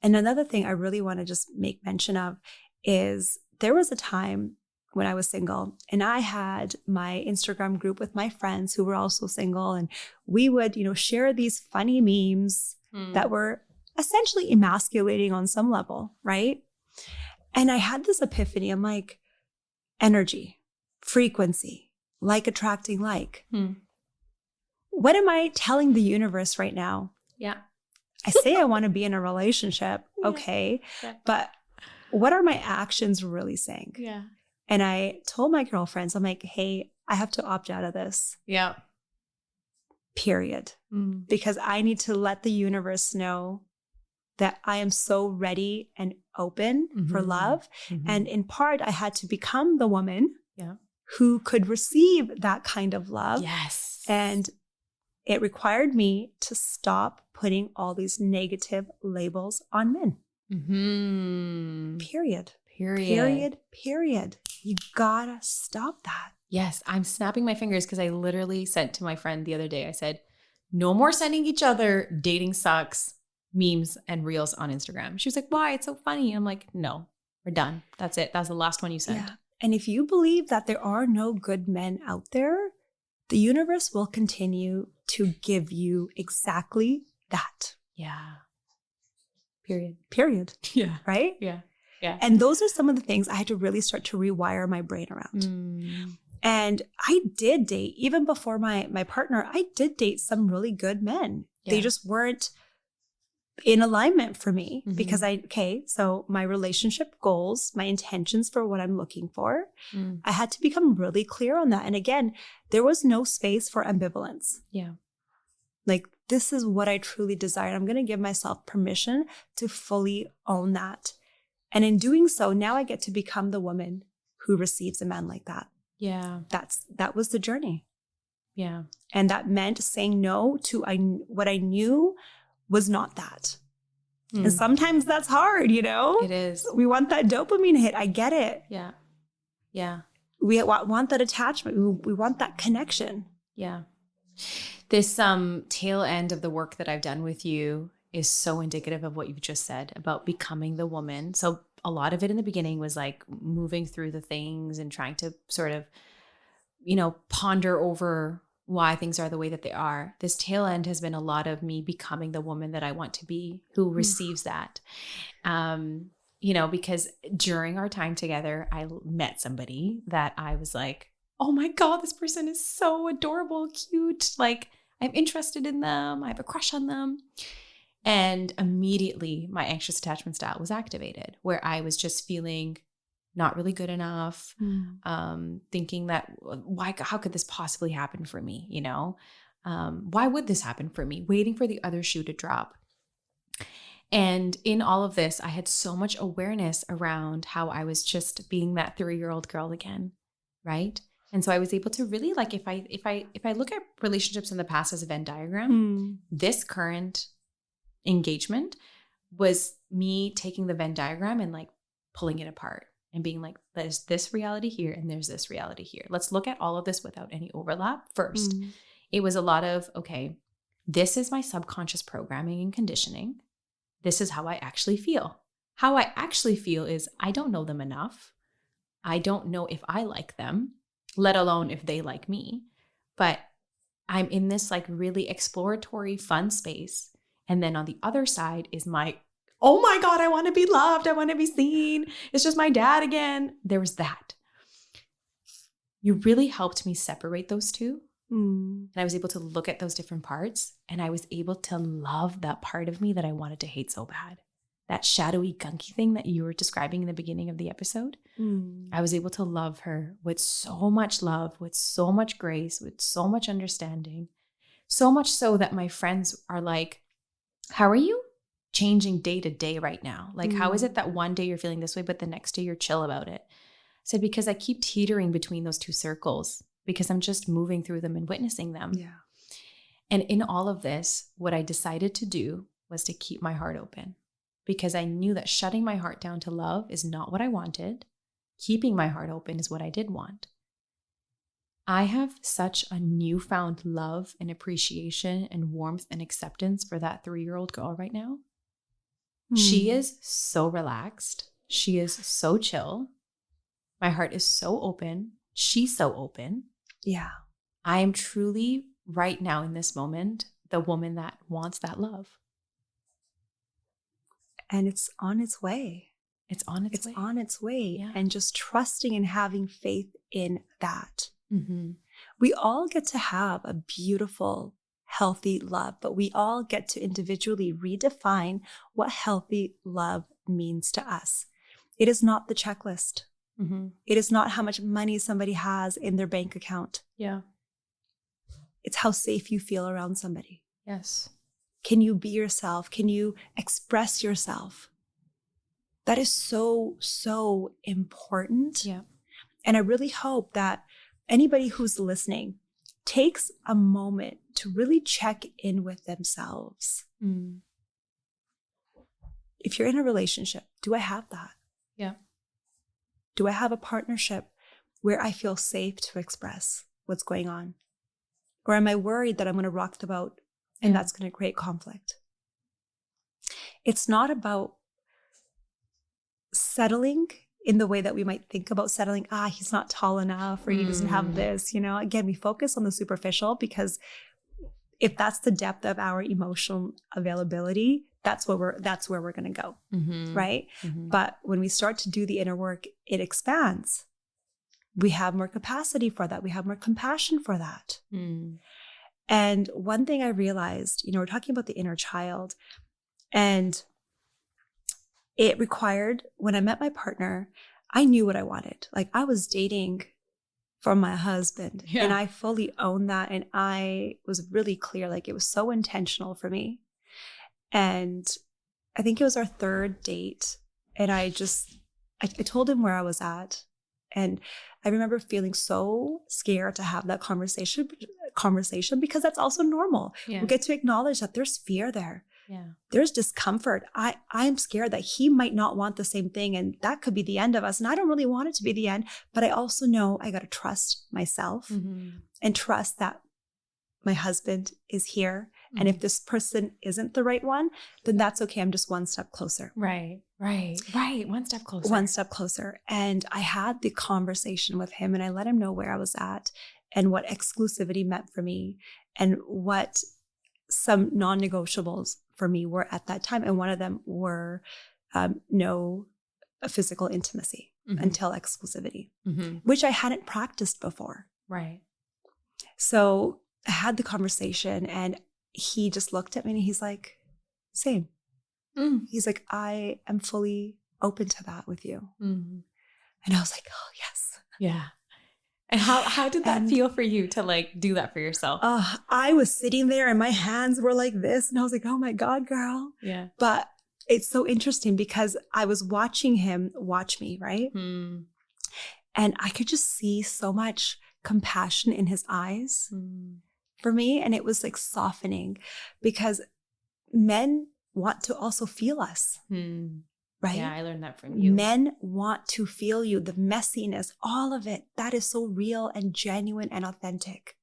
And another thing I really want to just make mention of is there was a time when I was single and I had my Instagram group with my friends who were also single, and we would, share these funny memes that were essentially emasculating on some level, right? And I had this epiphany. I'm like, energy, frequency, like attracting like. What am I telling the universe right now? Yeah. I say I want to be in a relationship. Okay. Yeah. But what are my actions really saying? Yeah. And I told my girlfriends, I'm like, hey, I have to opt out of this. Yeah. Period. Because I need to let the universe know that I am so ready and open for love. And in part, I had to become the woman who could receive that kind of love. Yes. And it required me to stop putting all these negative labels on men. Period. You gotta stop that. Yes, I'm snapping my fingers because I literally said to my friend the other day, I said, no more sending each other dating sucks memes and reels on Instagram. She was like, why? It's so funny. I'm like, no, we're done. That's it. That's the last one you sent. Yeah. And if you believe that there are no good men out there, the universe will continue to give you exactly that. Yeah. Period. Yeah. Right? Yeah. Yeah. And those are some of the things I had to really start to rewire my brain around. And I did date, even before my partner, I did date some really good men. Yeah. They just weren't in alignment for me because so my relationship goals, my intentions for what I'm looking for, I had to become really clear on that. And again, there was no space for ambivalence. Yeah. Like, this is what I truly desire. I'm going to give myself permission to fully own that. And in doing so, now I get to become the woman who receives a man like that. Yeah. That was the journey. Yeah. And that meant saying no to what I knew was not that. And sometimes that's hard, It is. We want that dopamine hit. I get it. Yeah. Yeah. We want that attachment. We want that connection. Yeah. This tail end of the work that I've done with you is so indicative of what you've just said about becoming the woman. So a lot of it in the beginning was like moving through the things and trying to sort of, ponder over why things are the way that they are. This tail end has been a lot of me becoming the woman that I want to be, who receives that. Because during our time together, I met somebody that I was like, oh my God, this person is so adorable, cute. Like, I'm interested in them. I have a crush on them. And immediately my anxious attachment style was activated, where I was just feeling not really good enough, thinking that how could this possibly happen for me? Why would this happen for me? Waiting for the other shoe to drop. And in all of this, I had so much awareness around how I was just being that 3-year-old girl again, right? And so I was able to really, like, if I look at relationships in the past as a Venn diagram, this current engagement was me taking the Venn diagram and like pulling it apart and being like, there's this reality here and there's this reality here. Let's look at all of this without any overlap first. It was a lot of, okay, This is my subconscious programming and conditioning. This is how I actually feel. How I actually feel is I don't know them enough. I don't know if I like them, let alone if they like me. But I'm in this like really exploratory, fun space. And then on the other side is my, oh my God, I want to be loved. I want to be seen. It's just my dad again. There was that. You really helped me separate those two. And I was able to look at those different parts, and I was able to love that part of me that I wanted to hate so bad. That shadowy, gunky thing that you were describing in the beginning of the episode. I was able to love her with so much love, with so much grace, with so much understanding. So much so that my friends are like, how are you changing day to day right now? Like, how is it that one day you're feeling this way, but the next day you're chill about it? I said, because I keep teetering between those two circles, because I'm just moving through them and witnessing them. Yeah. And in all of this, what I decided to do was to keep my heart open, because I knew that shutting my heart down to love is not what I wanted. Keeping my heart open is what I did want. I have such a newfound love and appreciation and warmth and acceptance for that 3-year-old girl right now. She is so relaxed. She is so chill. My heart is so open. She's so open. Yeah. I am truly right now in this moment, the woman that wants that love. And it's on its way. It's on its way. It's on its way. Yeah. And just trusting and having faith in that. We all get to have a beautiful, healthy love, but we all get to individually redefine what healthy love means to us. It is not the checklist. It is not how much money somebody has in their bank account. Yeah. It's how safe you feel around somebody. Yes. Can you be yourself? Can you express yourself? That is so, so important. Yeah. And I really hope that anybody who's listening takes a moment to really check in with themselves. If you're in a relationship, do I have that? Yeah. Do I have a partnership where I feel safe to express what's going on? Or am I worried that I'm going to rock the boat and that's going to create conflict? It's not about settling in the way that we might think about settling. He's not tall enough, or he doesn't have this, Again, we focus on the superficial, because if that's the depth of our emotional availability, that's where we're going to go. Right. But when we start to do the inner work, it expands. We have more capacity for that. We have more compassion for that. And one thing I realized, we're talking about the inner child, and it required, when I met my partner, I knew what I wanted. Like, I was dating for my husband, and I fully owned that. And I was really clear, like, it was so intentional for me. And I think it was our 3rd date. And I told him where I was at. And I remember feeling so scared to have that conversation, because that's also normal. We get to acknowledge that there's fear there. There's discomfort. I'm scared that he might not want the same thing, and that could be the end of us. And I don't really want it to be the end, but I also know I got to trust myself and trust that my husband is here. And if this person isn't the right one, then that's okay. I'm just one step closer. Right. One step closer. One step closer. And I had the conversation with him, and I let him know where I was at and what exclusivity meant for me, and what some non-negotiables for me were at that time. And one of them were no physical intimacy until exclusivity, which I hadn't practiced before. Right. So I had the conversation, and he just looked at me and he's like, same. He's like, I am fully open to that with you. And I was like, oh, yes. Yeah. And how did that feel for you to like do that for yourself? I was sitting there and my hands were like this, and I was like, oh my God, girl. Yeah. But it's so interesting because I was watching him watch me, right? And I could just see so much compassion in his eyes for me. And it was like softening, because men want to also feel us. Right? Yeah, I learned that from you. Men want to feel you, the messiness, all of it. That is so real and genuine and authentic.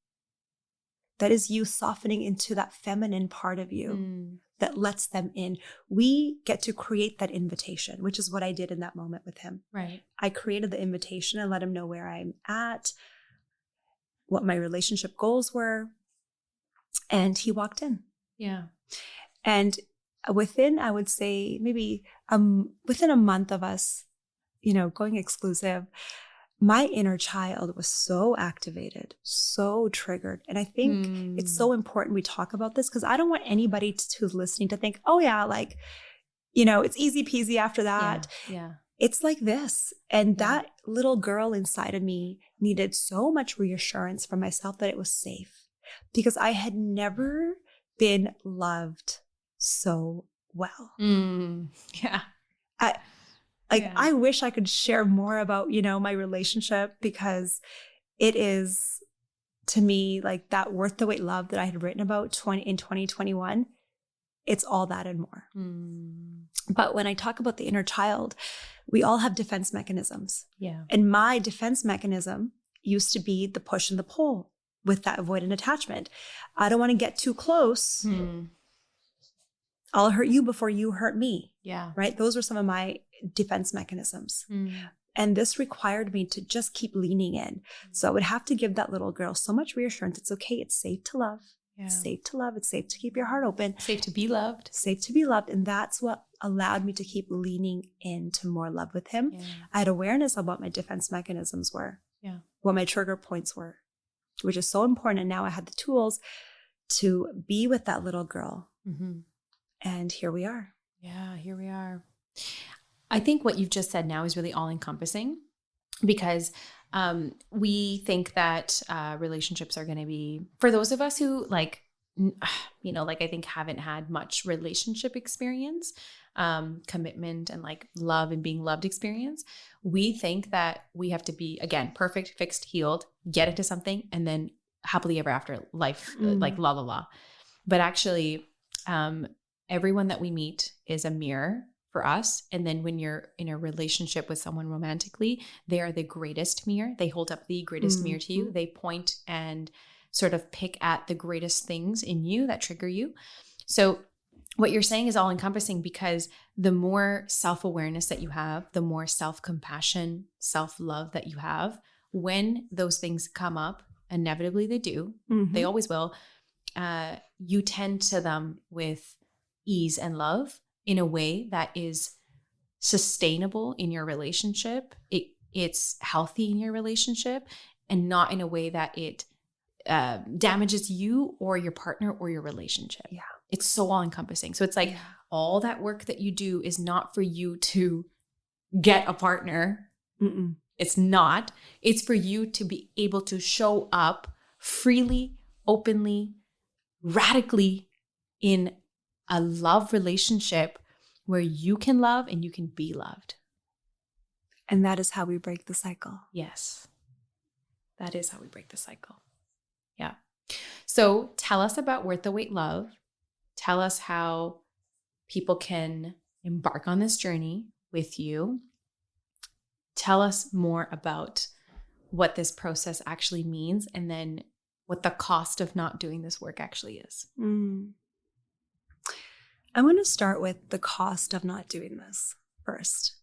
That is you softening into that feminine part of you that lets them in. We get to create that invitation, which is what I did in that moment with him. Right. I created the invitation and let him know where I'm at, what my relationship goals were. And he walked in. Yeah. And within, I would say maybe within a month of us, going exclusive, my inner child was so activated, so triggered. And I think it's so important we talk about this because I don't want anybody who's listening to think, oh yeah, like, it's easy peasy after that. Yeah. It's like this. And that little girl inside of me needed so much reassurance from myself that it was safe because I had never been loved so well. Yeah. I wish I could share more about, my relationship because it is to me like that worth the wait love that I had written about in 2021. It's all that and more. But when I talk about the inner child, we all have defense mechanisms. Yeah. And my defense mechanism used to be the push and the pull with that avoidant attachment. I don't want to get too close. I'll hurt you before you hurt me. Yeah. Right? Those were some of my defense mechanisms. And this required me to just keep leaning in. So I would have to give that little girl so much reassurance. It's okay. It's safe to love. Yeah. It's safe to love. It's safe to keep your heart open. Safe to be loved. Safe to be loved. And that's what allowed me to keep leaning into more love with him. Yeah. I had awareness of what my defense mechanisms were. Yeah. What my trigger points were, which is so important. And now I had the tools to be with that little girl. And here we are. Yeah, here we are. I think what you've just said now is really all encompassing because we think that relationships are going to be, for those of us who I think haven't had much relationship experience, commitment and like love and being loved experience, we think that we have to be, again, perfect, fixed, healed, get into something and then happily ever after life, like la la la. But actually, everyone that we meet is a mirror for us. And then when you're in a relationship with someone romantically, they are the greatest mirror. They hold up the greatest mirror to you. They point and sort of pick at the greatest things in you that trigger you. So what you're saying is all encompassing because the more self-awareness that you have, the more self-compassion, self-love that you have, when those things come up, inevitably they do, they always will, you tend to them with ease and love in a way that is sustainable in your relationship. It's healthy in your relationship and not in a way that it damages you or your partner or your relationship. Yeah. It's so all encompassing. So it's like all that work that you do is not for you to get a partner. It's not. It's for you to be able to show up freely, openly, radically in a love relationship where you can love and you can be loved. And that is how we break the cycle. Yes. That is how we break the cycle. Yeah. So tell us about Worth the Wait Love. Tell us how people can embark on this journey with you. Tell us more about what this process actually means and then what the cost of not doing this work actually is. I'm going to start with the cost of not doing this first.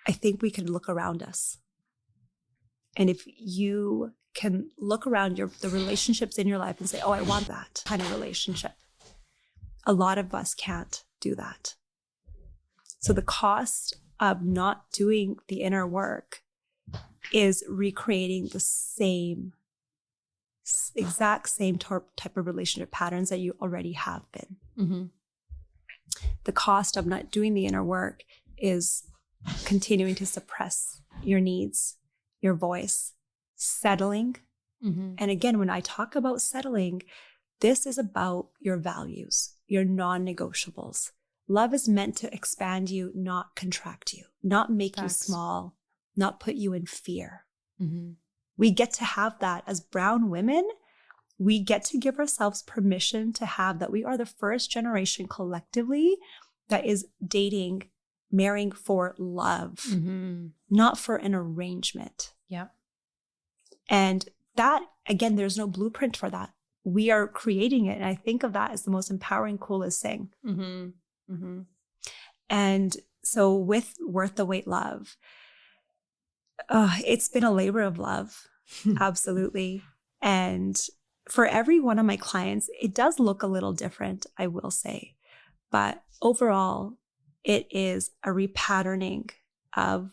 I think we can look around us. And if you can look around the relationships in your life and say, oh, I want that kind of relationship. A lot of us can't do that. So the cost of not doing the inner work is recreating the exact same type of relationship patterns that you already have been. The cost of not doing the inner work is continuing to suppress your needs, your voice, settling. And again, when I talk about settling, this is about your values, your non-negotiables. Love is meant to expand you, not contract you, not make you small, not put you in fear. We get to have that as brown women. We get to give ourselves permission to have that. We are the first generation collectively that is dating, marrying for love, not for an arrangement. Yeah. And that, again, there's no blueprint for that. We are creating it. And I think of that as the most empowering, coolest thing. Mm-hmm. Mm-hmm. And so with Worth the Wait Love, it's been a labor of love. Absolutely. And for every one of my clients, it does look a little different, I will say. But overall, it is a repatterning of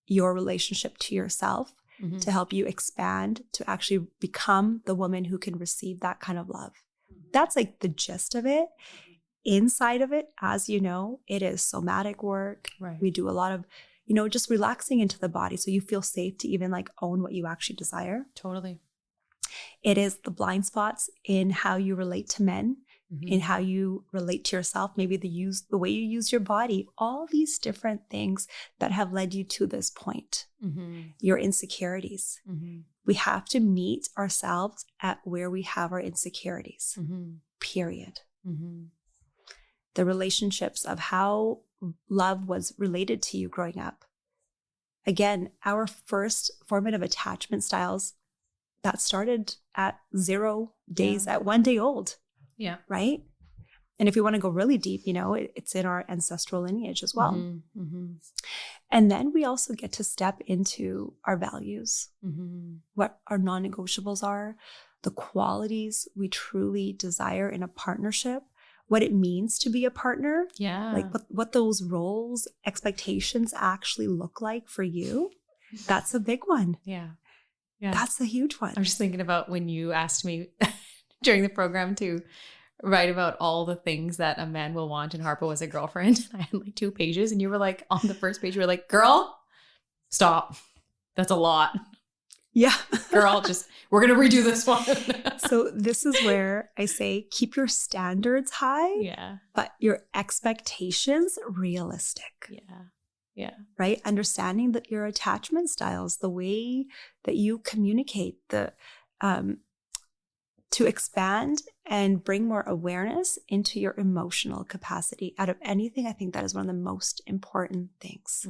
your relationship to yourself to help you expand, to actually become the woman who can receive that kind of love. That's like the gist of it. Inside of it, as you know, it is somatic work. Right. We do a lot of, just relaxing into the body so you feel safe to even like own what you actually desire. Totally. It is the blind spots in how you relate to men, in how you relate to yourself, maybe the way you use your body, all these different things that have led you to this point, your insecurities. We have to meet ourselves at where we have our insecurities, period. The relationships of how love was related to you growing up. Again, our first formative attachment styles that started at 0 days, at 1 day old. Yeah. Right? And if you want to go really deep, it's in our ancestral lineage as well. And then we also get to step into our values, what our non-negotiables are, the qualities we truly desire in a partnership, what it means to be a partner. Yeah. Like what those roles, expectations actually look like for you. That's a big one. Yeah. Yeah. That's a huge one. I'm just thinking about when you asked me during the program to write about all the things that a man will want in Harpo as a girlfriend. I had like 2 pages and you were like, on the first page, you were like, girl, stop. That's a lot. Yeah. Girl, we're going to redo this one. So this is where I say, keep your standards high, but your expectations realistic. Yeah. Yeah. Right? Understanding that your attachment styles, the way that you communicate, to expand and bring more awareness into your emotional capacity. Out of anything, I think that is one of the most important things.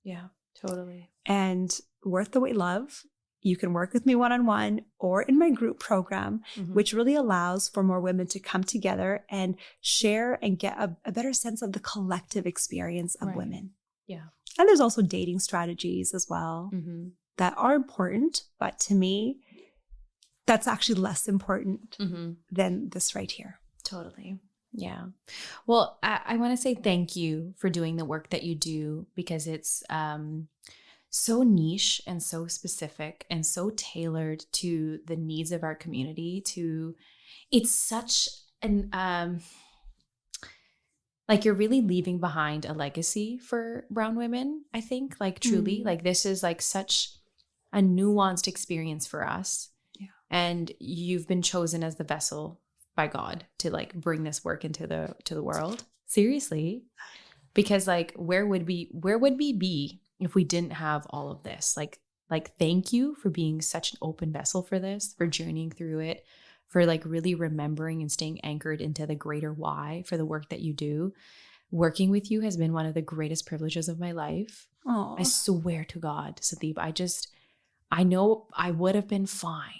Yeah, totally. And Worth the Wait Love, you can work with me one-on-one or in my group program, which really allows for more women to come together and share and get a better sense of the collective experience of women. Yeah. And there's also dating strategies as well that are important, but to me, that's actually less important than this right here. Totally. Yeah. Well, I want to say thank you for doing the work that you do, because it's so niche and so specific and so tailored to the needs of our community. It's such an, like, you're really leaving behind a legacy for brown women, I think, like truly, like this is like such a nuanced experience for us. And you've been chosen as the vessel by God to like bring this work into the world. Seriously. Because like, where would we be if we didn't have all of this? Like thank you for being such an open vessel for this, for journeying through it, for like really remembering and staying anchored into the greater why for the work that you do. Working with you has been one of the greatest privileges of my life. Aww. I swear to God, Sandeep, I know I would have been fine.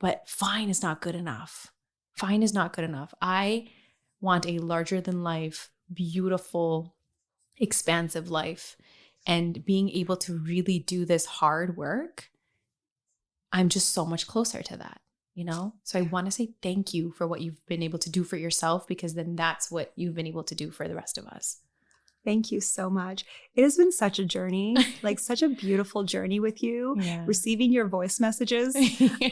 But fine is not good enough. Fine is not good enough. I want a larger than life, beautiful, expansive life. And being able to really do this hard work, I'm just so much closer to that, So I want to say thank you for what you've been able to do for yourself, because then that's what you've been able to do for the rest of us. Thank you so much. It has been such a journey, like such a beautiful journey with you, receiving your voice messages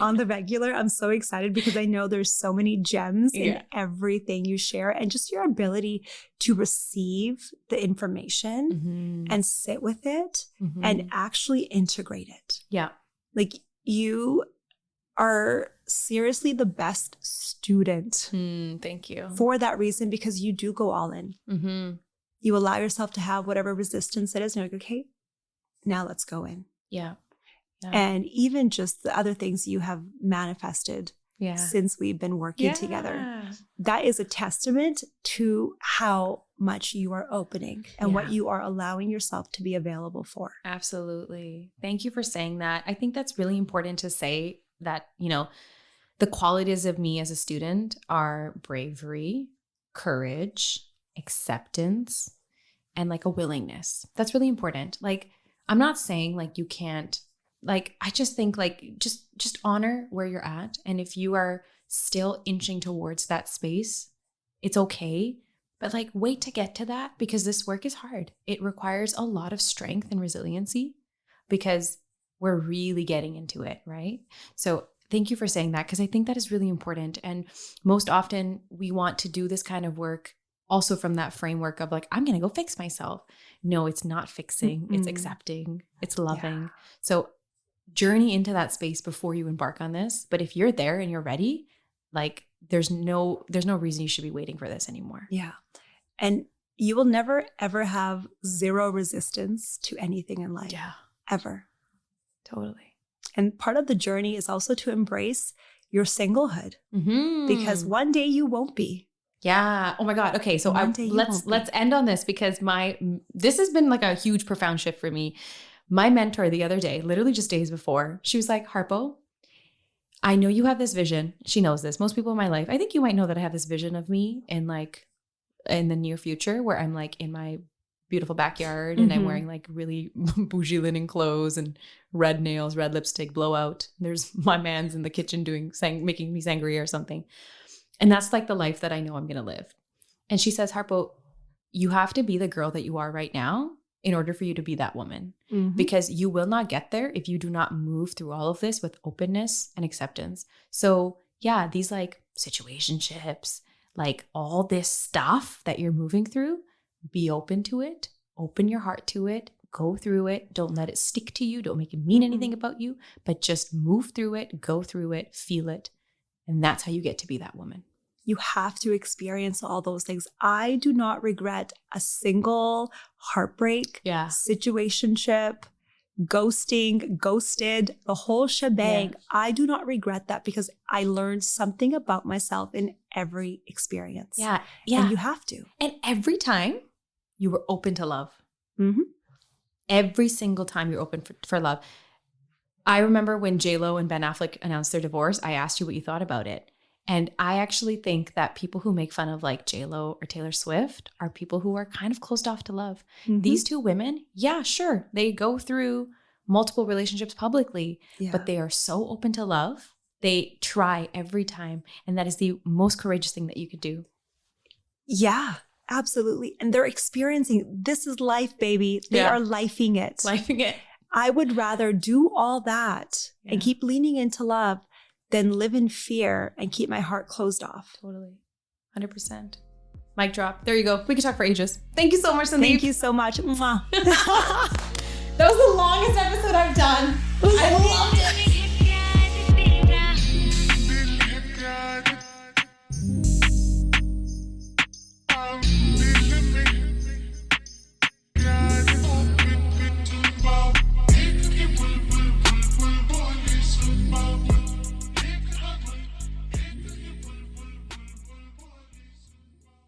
on the regular. I'm so excited because I know there's so many gems in everything you share, and just your ability to receive the information and sit with it and actually integrate it. Yeah. Like, you are seriously the best student. Thank you. For that reason, because you do go all in. You allow yourself to have whatever resistance it is. And you're like, okay, now let's go in. Yeah. And even just the other things you have manifested since we've been working together. That is a testament to how much you are opening and what you are allowing yourself to be available for. Absolutely. Thank you for saying that. I think that's really important to say that, you know, the qualities of me as a student are bravery, courage, acceptance, and like a willingness. That's really important. Like, I'm not saying like you can't, like, I just think like just honor where you're at. And if you are still inching towards that space, it's okay. But like, wait to get to that, because this work is hard. It requires a lot of strength and resiliency because we're really getting into it, right? So thank you for saying that, because I think that is really important. And most often we want to do this kind of work also from that framework of like, I'm going to go fix myself. No, it's not fixing. It's accepting. It's loving. Yeah. So journey into that space before you embark on this. But if you're there and you're ready, like there's no reason you should be waiting for this anymore. Yeah. And you will never, ever have zero resistance to anything in life. Yeah. Ever. Totally. And part of the journey is also to embrace your singlehood, because one day you won't be. Yeah. Oh my God. Okay. So let's end on this, because this has been like a huge, profound shift for me. My mentor the other day, literally just days before, she was like, Harpo, I know you have this vision. She knows this. Most people in my life, I think you might know that I have this vision of me in the near future where I'm like in my beautiful backyard and I'm wearing like really bougie linen clothes and red nails, red lipstick, blowout. There's my man's in the kitchen making me sangria or something. And that's like the life that I know I'm going to live. And she says, Harpo, you have to be the girl that you are right now in order for you to be that woman, because you will not get there if you do not move through all of this with openness and acceptance. So yeah, these like situationships, like all this stuff that you're moving through, be open to it, open your heart to it, go through it. Don't let it stick to you. Don't make it mean anything about you, but just move through it, go through it, feel it. And that's how you get to be that woman. You have to experience all those things. I do not regret a single heartbreak, situationship, ghosting, ghosted, the whole shebang. Yes. I do not regret that, because I learned something about myself in every experience. Yeah. And you have to. And every time you were open to love. Every single time you're open for love. I remember when J-Lo and Ben Affleck announced their divorce, I asked you what you thought about it. And I actually think that people who make fun of like J-Lo or Taylor Swift are people who are kind of closed off to love. These two women, yeah, sure, they go through multiple relationships publicly, but they are so open to love. They try every time. And that is the most courageous thing that you could do. Yeah, absolutely. And they're experiencing, this is life, baby. They are lifing it. Lifing it. I would rather do all that and keep leaning into love than live in fear and keep my heart closed off. Totally. 100%. Mic drop. There you go. We could talk for ages. Thank you so much, Sandeep. Thank you so much. Mwah. That was the longest episode I've done. I loved it.